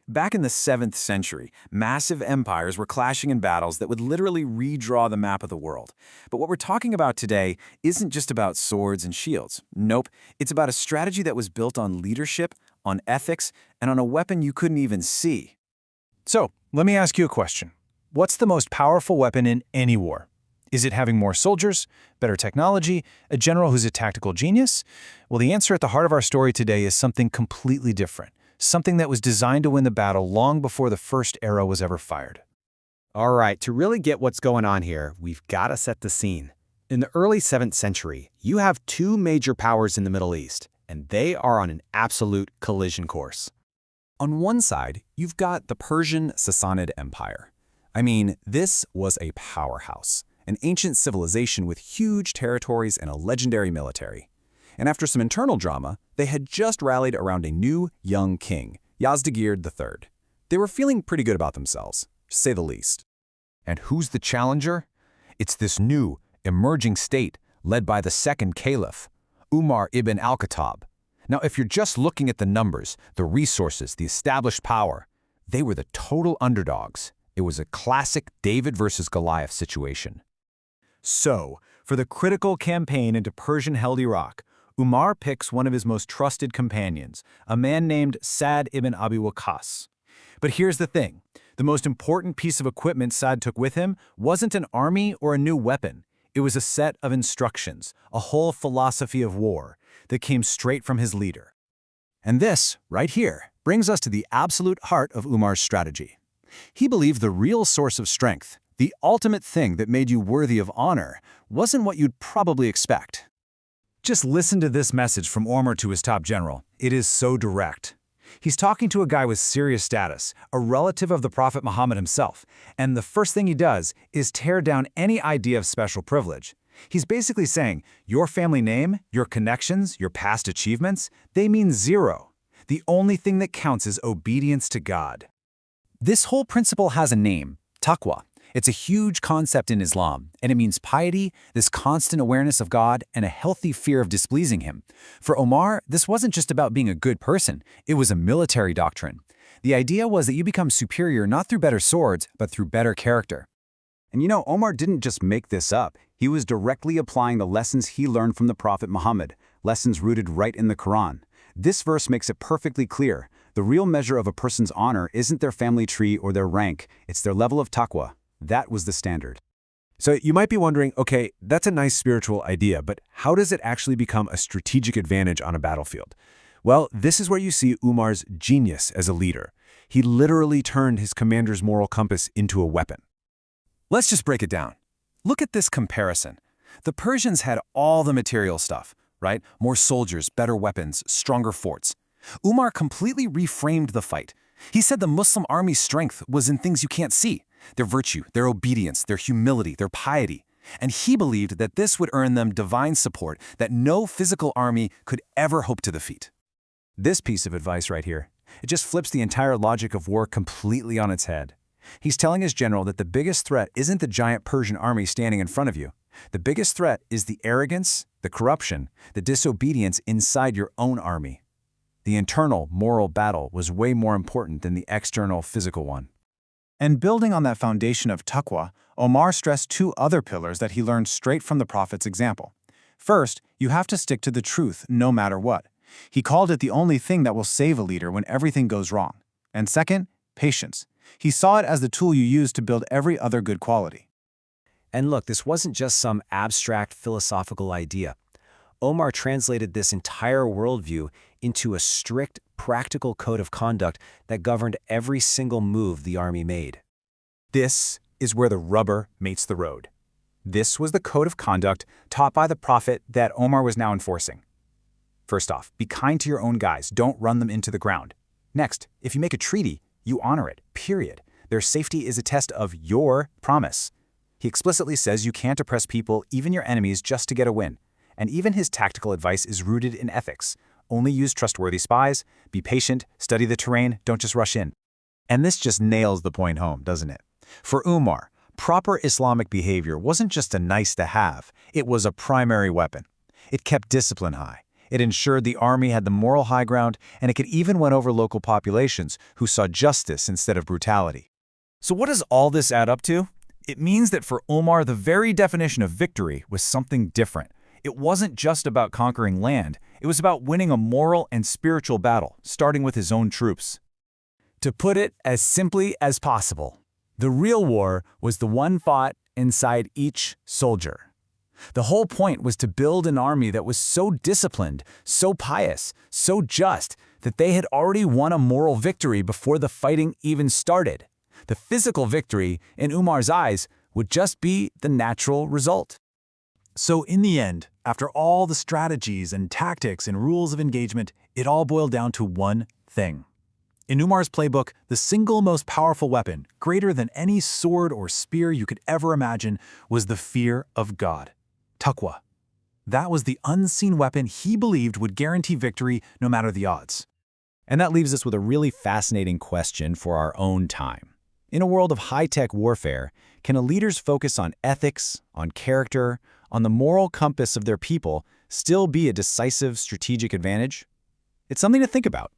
Back in the 7th century, massive empires were clashing in battles that would literally redraw the map of the world. But what we're talking about today isn't just about swords and shields. Nope, it's about a strategy that was built on leadership, on ethics, and on a weapon you couldn't even see. So, let me ask you a question. What's the most powerful weapon in any war? Is it having more soldiers, better technology, a general who's a tactical genius? Well, the answer at the heart of our story today is something completely different. Something that was designed to win the battle long before the first arrow was ever fired. All right, to really get what's going on here, we've got to set the scene. In the early 7th century, you have two major powers in the Middle East, and they are on an absolute collision course. On one side, you've got the Persian Sassanid Empire. I mean, this was a powerhouse, an ancient civilization with huge territories and a legendary military. And after some internal drama, they had just rallied around a new, young king, Yazdagird III. They were feeling pretty good about themselves, to say the least. And who's the challenger? It's this new, emerging state led by the second Caliph, Umar ibn al-Khattab. Now, if you're just looking at the numbers, the resources, the established power, they were the total underdogs. It was a classic David versus Goliath situation. So, for the critical campaign into Persian-held Iraq, Umar picks one of his most trusted companions, a man named Sa'd ibn Abi Waqqas. But here's the thing. The most important piece of equipment Sa'd took with him wasn't an army or a new weapon. It was a set of instructions, a whole philosophy of war that came straight from his leader. And this, right here, brings us to the absolute heart of Umar's strategy. He believed the real source of strength, the ultimate thing that made you worthy of honor, wasn't what you'd probably expect. Just listen to this message from Umar to his top general. It is so direct. He's talking to a guy with serious status, a relative of the Prophet Muhammad himself, and the first thing he does is tear down any idea of special privilege. He's basically saying, your family name, your connections, your past achievements, they mean zero. The only thing that counts is obedience to God. This whole principle has a name, taqwa. It's a huge concept in Islam, and it means piety, this constant awareness of God, and a healthy fear of displeasing Him. For Omar, this wasn't just about being a good person, it was a military doctrine. The idea was that you become superior not through better swords, but through better character. And you know, Omar didn't just make this up. He was directly applying the lessons he learned from the Prophet Muhammad, lessons rooted right in the Quran. This verse makes it perfectly clear. The real measure of a person's honor isn't their family tree or their rank, it's their level of taqwa. That was the standard. So you might be wondering, okay, that's a nice spiritual idea, but how does it actually become a strategic advantage on a battlefield? Well, this is where you see Umar's genius as a leader. He literally turned his commander's moral compass into a weapon. Let's just break it down. Look at this comparison. The Persians had all the material stuff, right? More soldiers, better weapons, stronger forts. Umar completely reframed the fight. He said the Muslim army's strength was in things you can't see, their virtue, their obedience, their humility, their piety. And he believed that this would earn them divine support that no physical army could ever hope to defeat. This piece of advice right here, it just flips the entire logic of war completely on its head. He's telling his general that the biggest threat isn't the giant Persian army standing in front of you. The biggest threat is the arrogance, the corruption, the disobedience inside your own army. The internal moral battle was way more important than the external physical one. And building on that foundation of taqwa, Omar stressed two other pillars that he learned straight from the Prophet's example. First, you have to stick to the truth no matter what. He called it the only thing that will save a leader when everything goes wrong. And second, patience. He saw it as the tool you use to build every other good quality. And look, this wasn't just some abstract philosophical idea. Omar translated this entire worldview into a strict, practical code of conduct that governed every single move the army made. This is where the rubber meets the road. This was the code of conduct taught by the Prophet that Omar was now enforcing. First off, be kind to your own guys. Don't run them into the ground. Next, if you make a treaty, you honor it, period. Their safety is a test of your promise. He explicitly says you can't oppress people, even your enemies, just to get a win. And even his tactical advice is rooted in ethics. Only use trustworthy spies, be patient, study the terrain, don't just rush in. And this just nails the point home, doesn't it? For Umar, proper Islamic behavior wasn't just a nice to have, it was a primary weapon. It kept discipline high. It ensured the army had the moral high ground, and it could even win over local populations who saw justice instead of brutality. So what does all this add up to? It means that for Umar, the very definition of victory was something different. It wasn't just about conquering land. It was about winning a moral and spiritual battle, starting with his own troops. To put it as simply as possible, the real war was the one fought inside each soldier. The whole point was to build an army that was so disciplined, so pious, so just, that they had already won a moral victory before the fighting even started. The physical victory, in Umar's eyes, would just be the natural result. So in the end, after all the strategies and tactics and rules of engagement, it all boiled down to one thing. In Umar's playbook, the single most powerful weapon, greater than any sword or spear you could ever imagine, was the fear of God. Taqwa. That was the unseen weapon he believed would guarantee victory no matter the odds. And that leaves us with a really fascinating question for our own time. In a world of high-tech warfare, can a leader's focus on ethics, on character, on the moral compass of their people still be a decisive strategic advantage? It's something to think about.